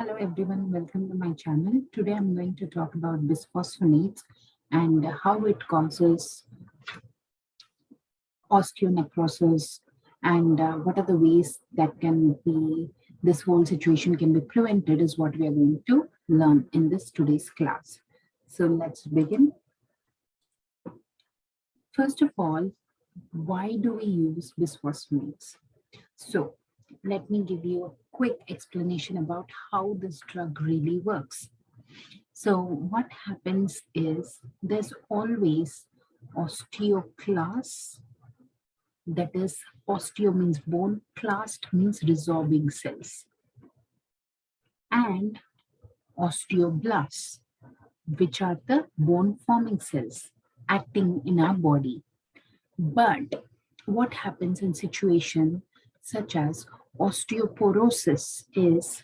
Hello everyone, welcome to my channel. Today I'm going to talk about bisphosphonates and how it causes osteonecrosis and what are the ways that this whole situation can be prevented is what we are going to learn in this today's class. So let's begin. First of all, why do we use bisphosphonates? So let me give you a quick explanation about how this drug really works. So what happens is there's always osteoclast, that is osteo means bone, clast means resorbing cells, and osteoblasts, which are the bone forming cells acting in our body. But what happens in situations such as osteoporosis is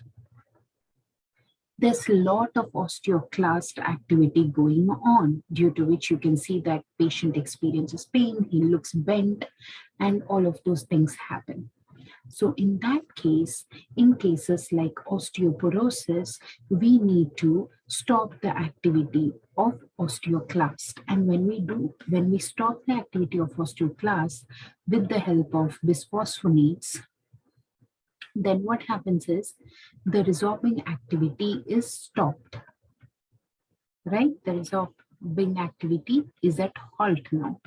there's a lot of osteoclast activity going on, due to which you can see that patient experiences pain, he looks bent, and all of those things happen. So in that case, in cases like osteoporosis, we need to stop the activity of osteoclast. And when we stop the activity of osteoclast with the help of bisphosphonates, then what happens is the resorbing activity is stopped, right? The resorbing activity is at halt now.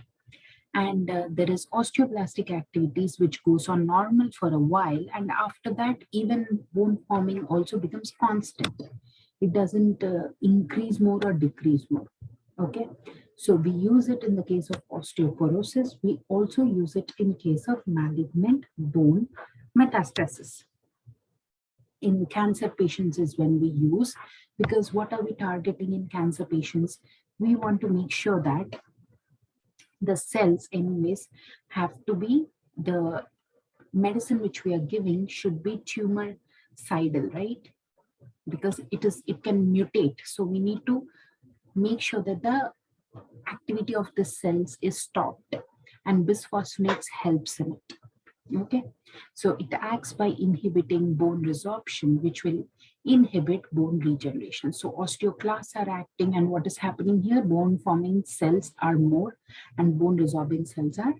And there is osteoblastic activities which goes on normal for a while, and after that even bone forming also becomes constant. It doesn't increase more or decrease more. Okay, so we use it in the case of osteoporosis. We also use it in case of malignant bone metastasis. In cancer patients is when we use, because what are we targeting in cancer patients? We want to make sure that the cells anyways have to be, the medicine which we are giving should be tumor-cidal, right? Because it can mutate. So we need to make sure that the activity of the cells is stopped, and bisphosphonates helps in it. Okay, so it acts by inhibiting bone resorption, which will inhibit bone regeneration. So osteoclasts are acting, and what is happening here? Bone forming cells are more, and bone resorbing cells are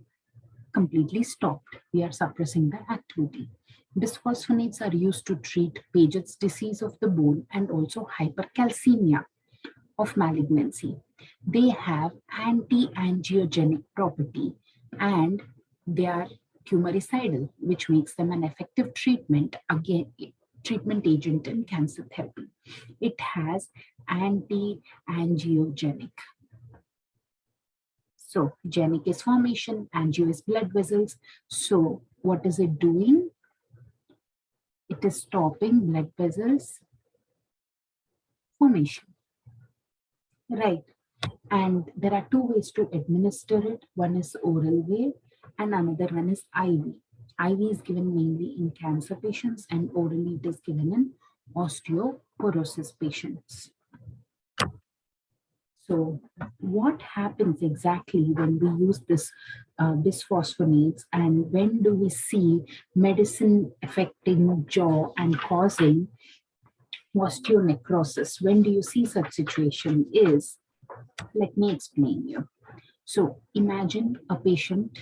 completely stopped. We are suppressing the activity. Bisphosphonates are used to treat Paget's disease of the bone and also hypercalcemia of malignancy. They have anti-angiogenic property, and they are tumoricidal, which makes them an effective treatment agent in cancer therapy. It has anti-angiogenic. So genic is formation, angio is blood vessels. So what is it doing? It is stopping blood vessels formation, right? And there are two ways to administer it. One is oral way and another one is IV. IV is given mainly in cancer patients, and orally it is given in osteoporosis patients. So what happens exactly when we use this bisphosphonates, and when do we see medicine affecting jaw and causing osteonecrosis? When do you see such situation is, let me explain you. So imagine a patient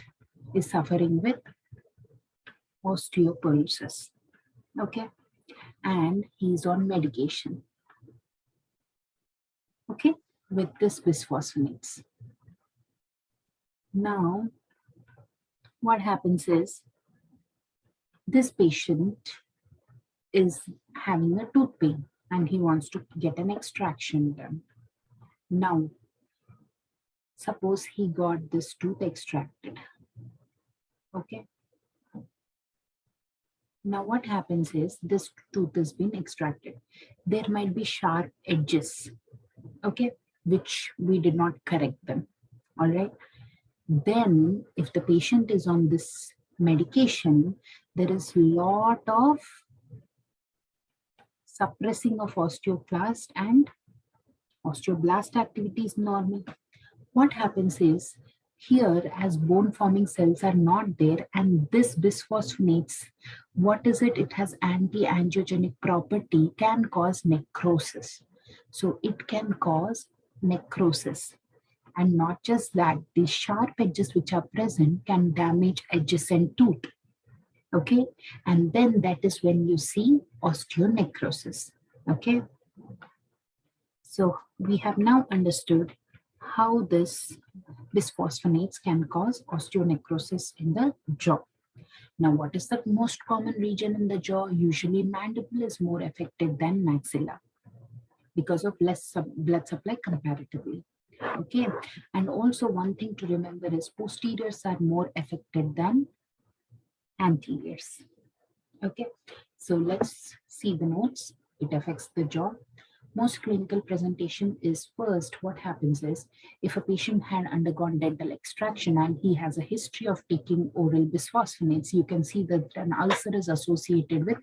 is suffering with osteoporosis, okay, and he's on medication, okay, with this bisphosphonates. Now, what happens is this patient is having a tooth pain and he wants to get an extraction done. Now, suppose he got this tooth extracted, okay. Now what happens is this tooth has been extracted. There might be sharp edges, okay, which we did not correct them, all right. Then if the patient is on this medication, there is a lot of suppressing of osteoclast, and osteoblast activity is normal. What happens is Here, as bone forming cells are not there, and this bisphosphonates, what is it? It has anti-angiogenic property, can cause necrosis. So it can cause necrosis. And not just that, the sharp edges which are present can damage adjacent tooth. Okay, and then that is when you see osteonecrosis. Okay, so we have now understood how this bisphosphonates can cause osteonecrosis in the jaw. Now, what is the most common region in the jaw? Usually mandible is more affected than maxilla because of less blood supply comparatively. Okay, and also one thing to remember is posteriors are more affected than anteriors. Okay, so let's see the notes. It affects the jaw. Most clinical presentation is first, what happens is if a patient had undergone dental extraction and he has a history of taking oral bisphosphonates, you can see that an ulcer is associated with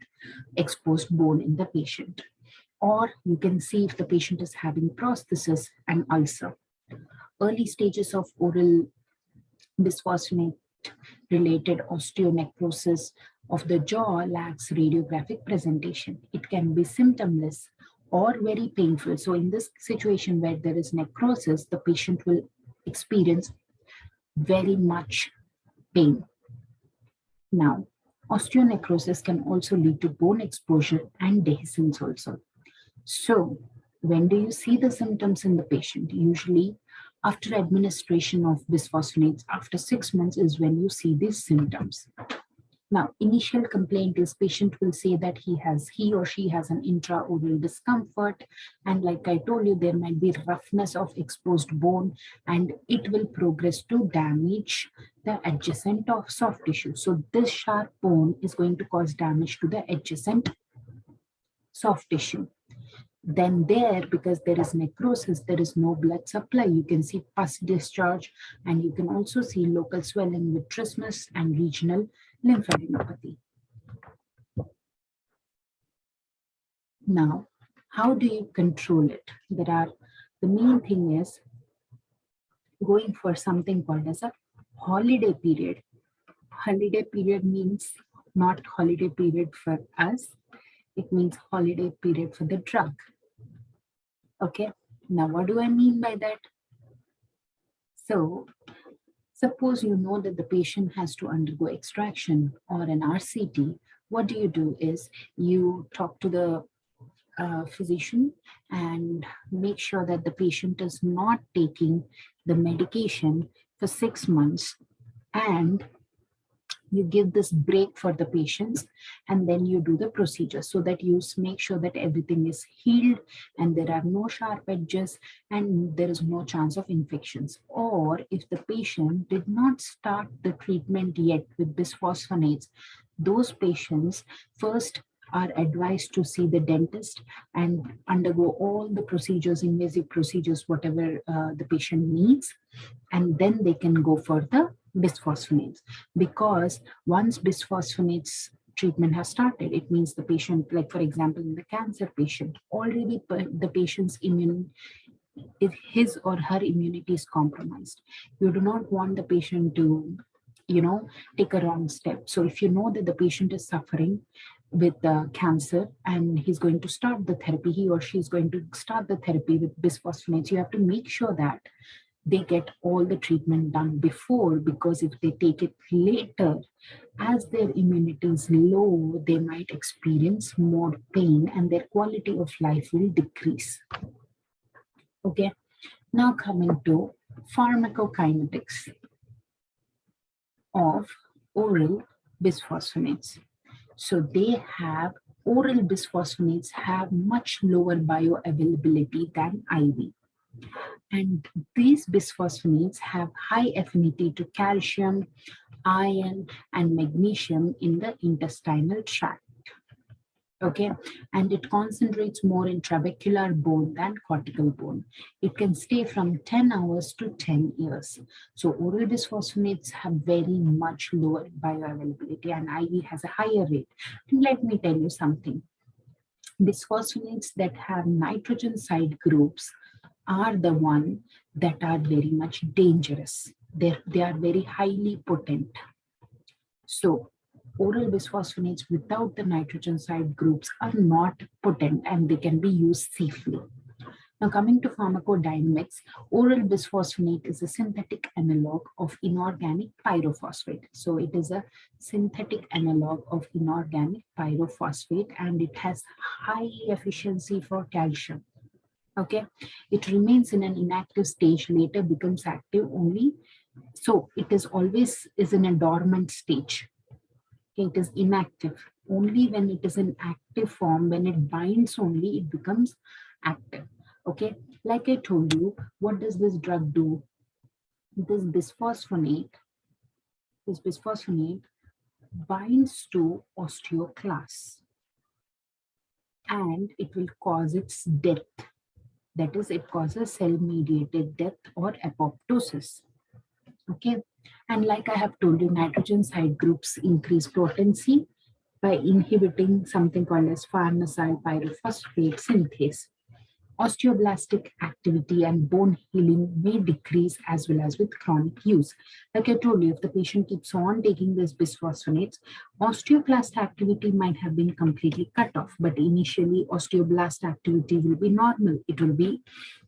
exposed bone in the patient. Or you can see if the patient is having prosthesis and ulcer. Early stages of oral bisphosphonate related osteonecrosis of the jaw lacks radiographic presentation. It can be symptomless or very painful. So in this situation where there is necrosis, the patient will experience very much pain. Now, osteonecrosis can also lead to bone exposure and dehiscence also. So when do you see the symptoms in the patient? Usually after administration of bisphosphonates, after 6 months is when you see these symptoms. Now, initial complaint is patient will say that he or she has an intraoral discomfort. And like I told you, there might be roughness of exposed bone and it will progress to damage the adjacent of soft tissue. So this sharp bone is going to cause damage to the adjacent soft tissue. Then there, because there is necrosis, there is no blood supply. You can see pus discharge, and you can also see local swelling with trismus and regional lymphadenopathy. Now, how do you control it? The main thing is going for something called as a holiday period. Holiday period means not holiday period for us. It means holiday period for the drug. Okay, now what do I mean by that? So, suppose you know that the patient has to undergo extraction or an RCT. What do is you talk to the physician and make sure that the patient is not taking the medication for 6 months, and you give this break for the patients, and then you do the procedure so that you make sure that everything is healed and there are no sharp edges and there is no chance of infections. Or if the patient did not start the treatment yet with bisphosphonates, those patients first are advised to see the dentist and undergo all the procedures, invasive procedures, whatever the patient needs, and then they can go for the bisphosphonates. Because once bisphosphonates treatment has started, it means the patient, like for example, in the cancer patient, already the patient's immune, if his or her immunity is compromised. You do not want the patient to, take a wrong step. So if you know that the patient is suffering with cancer and he's going to start the therapy, he or she is going to start the therapy with bisphosphonates, you have to make sure that they get all the treatment done before, because if they take it later, as their immunity is low, they might experience more pain and their quality of life will decrease. Okay, now coming to pharmacokinetics of oral bisphosphonates. So oral bisphosphonates have much lower bioavailability than IV. And these bisphosphonates have high affinity to calcium, iron, and magnesium in the intestinal tract. Okay, and it concentrates more in trabecular bone than cortical bone. It can stay from 10 hours to 10 years. So oral bisphosphonates have very much lower bioavailability and IV has a higher rate. And let me tell you something. Bisphosphonates that have nitrogen side groups are the one that are very much dangerous. They are very highly potent. So oral bisphosphonates without the nitrogen side groups are not potent and they can be used safely. Now coming to pharmacodynamics, oral bisphosphonate is a synthetic analog of inorganic pyrophosphate. So it is a synthetic analog of inorganic pyrophosphate and it has high efficiency for calcium. Okay, it remains in an inactive stage, later becomes active only. So it is always is in a dormant stage. Okay, it is inactive. Only when it is in active form, when it binds only, it becomes active. Okay, like I told you, what does this drug do? This bisphosphonate binds to osteoclast and it will cause its death. That is, it causes cell-mediated death or apoptosis. Okay, and like I have told you, nitrogen side groups increase potency by inhibiting something called as farnesyl pyrophosphate synthase. Osteoblastic activity and bone healing may decrease as well as with chronic use. Like I told you, if the patient keeps on taking this bisphosphonates, osteoclast activity might have been completely cut off, but initially osteoblast activity will be normal. It will be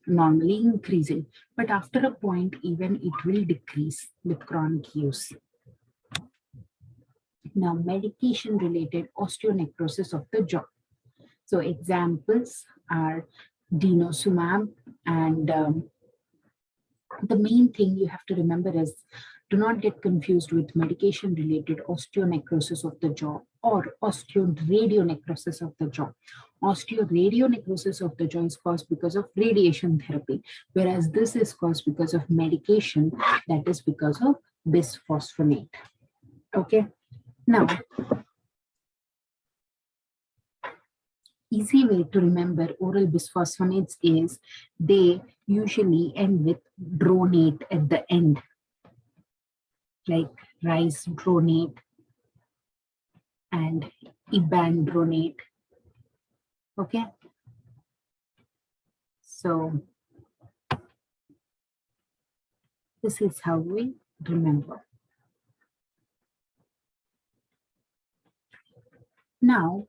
normally increasing, but after a point, even it will decrease with chronic use. Now, medication-related osteonecrosis of the jaw. So examples are denosumab, and the main thing you have to remember is do not get confused with medication-related osteonecrosis of the jaw or osteoradionecrosis of the jaw. Osteoradionecrosis of the jaw is caused because of radiation therapy, whereas this is caused because of medication, that is because of bisphosphonate. Okay, now easy way to remember oral bisphosphonates is they usually end with dronate at the end, like risdronate and ibandronate. Okay, so this is how we remember. Now,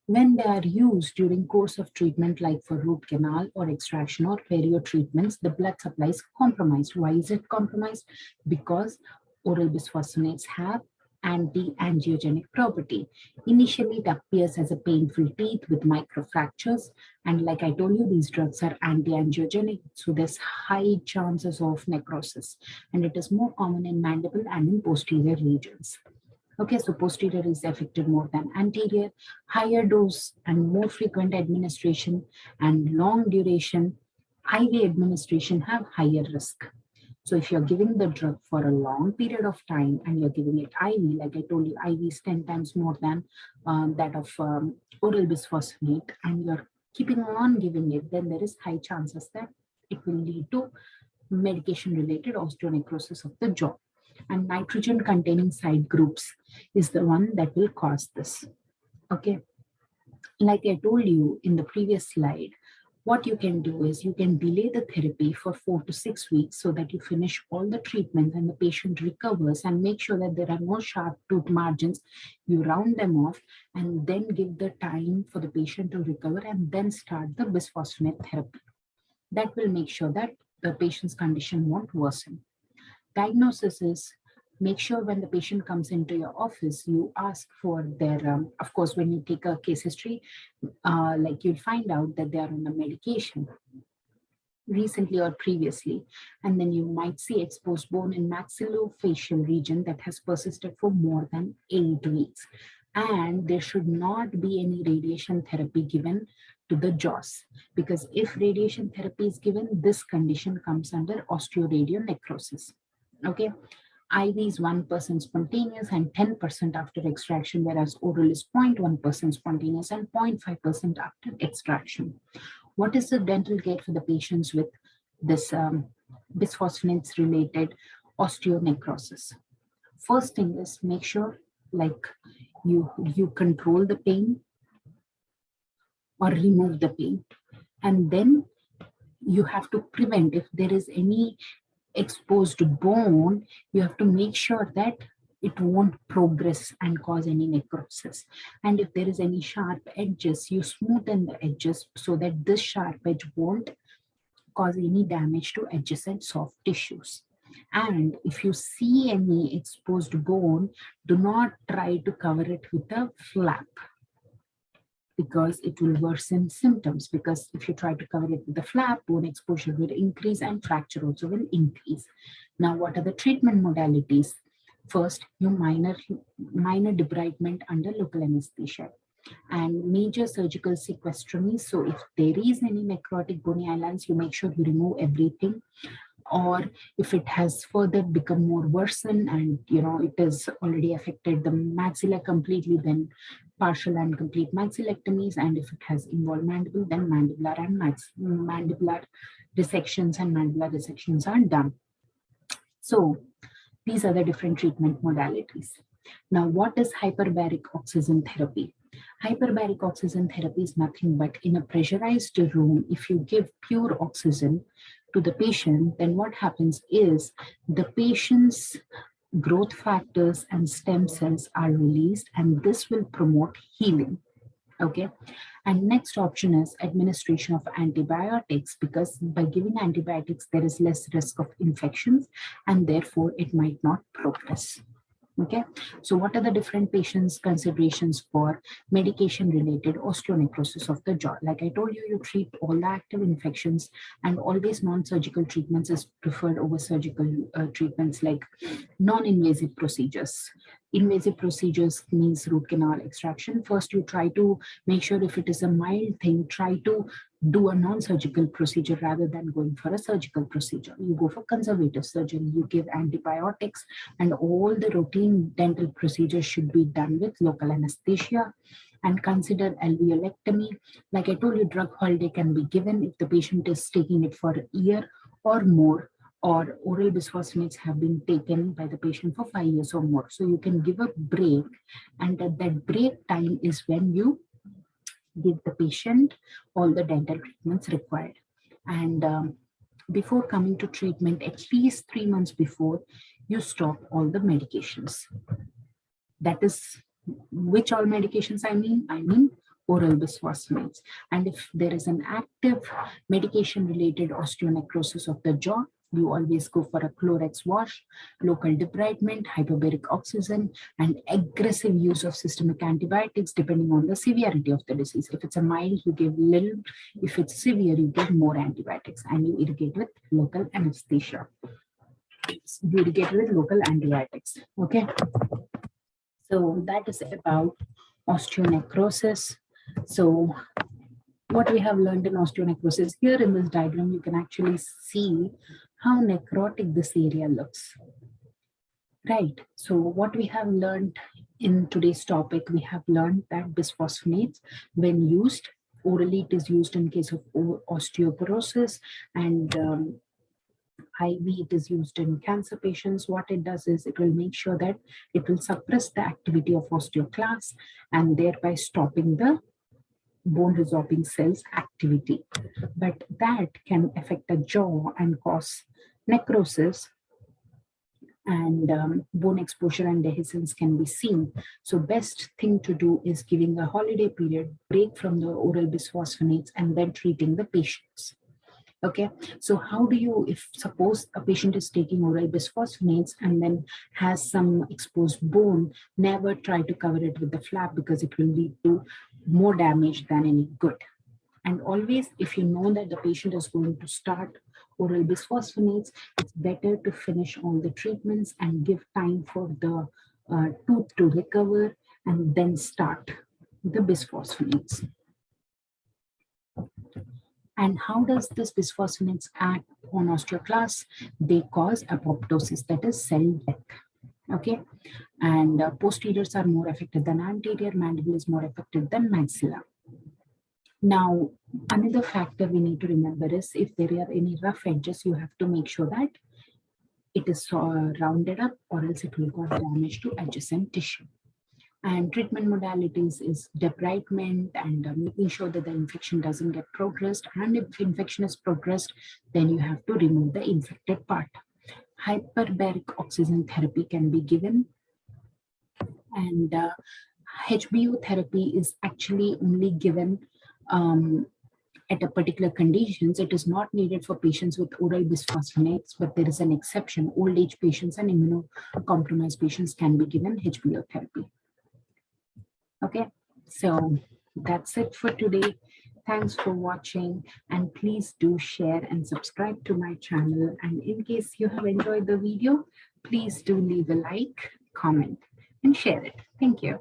when they are used during course of treatment, like for root canal or extraction or perio treatments, the blood supply is compromised. Why is it compromised? Because oral bisphosphonates have anti-angiogenic property. Initially, it appears as a painful teeth with microfractures. And like I told you, these drugs are anti-angiogenic. So there's high chances of necrosis. And it is more common in mandible and in posterior regions. Okay, so posterior is affected more than anterior. Higher dose and more frequent administration and long duration IV administration have higher risk. So if you're giving the drug for a long period of time and you're giving it IV, like I told you, IV is 10 times more than that of oral bisphosphonate, and you're keeping on giving it, then there is high chances that it will lead to medication-related osteonecrosis of the jaw. And nitrogen containing side groups is the one that will cause this. Okay, like I told you in the previous slide, what you can do is you can delay the therapy for 4 to 6 weeks so that you finish all the treatment and the patient recovers, and make sure that there are no sharp tooth margins. You round them off and then give the time for the patient to recover and then start the bisphosphonate therapy. That will make sure that the patient's condition won't worsen. Diagnosis is, make sure when the patient comes into your office, you ask for their, of course, when you take a case history, like you'll find out that they are on a medication recently or previously, and then you might see exposed bone in maxillofacial region that has persisted for more than 8 weeks. And there should not be any radiation therapy given to the jaws, because if radiation therapy is given, this condition comes under osteoradionecrosis. Okay, IV is 1% spontaneous and 10% after extraction, whereas oral is 0.1% spontaneous and 0.5% after extraction. What is the dental care for the patients with this bisphosphonates related osteonecrosis? First thing is, make sure like you control the pain or remove the pain, and then you have to prevent, if there is any exposed bone, you have to make sure that it won't progress and cause any necrosis. And if there is any sharp edges, you smoothen the edges so that this sharp edge won't cause any damage to adjacent soft tissues. And if you see any exposed bone, do not try to cover it with a flap, because it will worsen symptoms. Because if you try to cover it with the flap, bone exposure will increase and fracture also will increase. Now, what are the treatment modalities? First, you minor debridement under local anesthesia and major surgical sequestration. So if there is any necrotic bony islands, you make sure you remove everything. Or if it has further become more worsened and it has already affected the maxilla completely, then partial and complete maxillectomies. And if it has involved mandible, then mandibular and mandibular dissections and mandibular dissections are done. So these are the different treatment modalities. Now, what is hyperbaric oxygen therapy? Hyperbaric oxygen therapy is nothing but in a pressurized room, if you give pure oxygen to the patient, then what happens is the patient's growth factors and stem cells are released, and this will promote healing. Okay. And next option is administration of antibiotics, because by giving antibiotics, there is less risk of infections and therefore it might not progress. Okay, so what are the different patients' considerations for medication-related osteonecrosis of the jaw? Like I told you, you treat all the active infections, and always non-surgical treatments is preferred over surgical treatments, like non-invasive procedures. Invasive procedures means root canal extraction. First, you try to make sure if it is a mild thing, try to do a non-surgical procedure rather than going for a surgical procedure. You go for conservative surgery, you give antibiotics, and all the routine dental procedures should be done with local anesthesia. And consider alveolectomy. Like I told you, drug holiday can be given if the patient is taking it for a year or more, or oral bisphosphonates have been taken by the patient for 5 years or more. So you can give a break, and at that break time is when you give the patient all the dental treatments required. And before coming to treatment, at least 3 months before, you stop all the medications. That is, which all medications I mean? I mean oral bisphosphonates. And if there is an active medication-related osteonecrosis of the jaw, you always go for a Clorox wash, local debridement, hyperbaric oxygen, and aggressive use of systemic antibiotics depending on the severity of the disease. If it's a mild, you give little. If it's severe, you give more antibiotics, and you irrigate with local anesthesia. You irrigate with local antibiotics. Okay. So that is about osteonecrosis. So what we have learned in osteonecrosis, here in this diagram, you can actually see how necrotic this area looks. Right. So what we have learned in today's topic, we have learned that bisphosphonates, when used orally, it is used in case of osteoporosis, and IV, it is used in cancer patients. What it does is it will make sure that it will suppress the activity of osteoclasts and thereby stopping the bone resorbing cells activity. But that can affect the jaw and cause necrosis, and bone exposure and dehiscence can be seen. So best thing to do is giving a holiday period, break from the oral bisphosphonates, and then treating the patients. Okay, so how do you, if suppose a patient is taking oral bisphosphonates and then has some exposed bone, never try to cover it with the flap, because it will lead to more damage than any good. And always, if you know that the patient is going to start oral bisphosphonates, it's better to finish all the treatments and give time for the tooth to recover and then start the bisphosphonates. And how does this bisphosphonates act on osteoclasts? They cause apoptosis, that is cell death. Okay, and posteriors are more affected than anterior, mandible is more affected than maxilla. Now, another factor we need to remember is if there are any rough edges, you have to make sure that it is rounded up, or else it will cause damage to adjacent tissue. And treatment modalities is debridement and making sure that the infection doesn't get progressed. And if infection is progressed, then you have to remove the infected part. Hyperbaric oxygen therapy can be given. And HBO therapy is actually only given at a particular conditions. It is not needed for patients with oral bisphosphonates, but there is an exception. Old age patients and immunocompromised patients can be given HBO therapy. Okay, so that's it for today. Thanks for watching, and please do share and subscribe to my channel. And in case you have enjoyed the video, please do leave a like, comment, and share it. Thank you.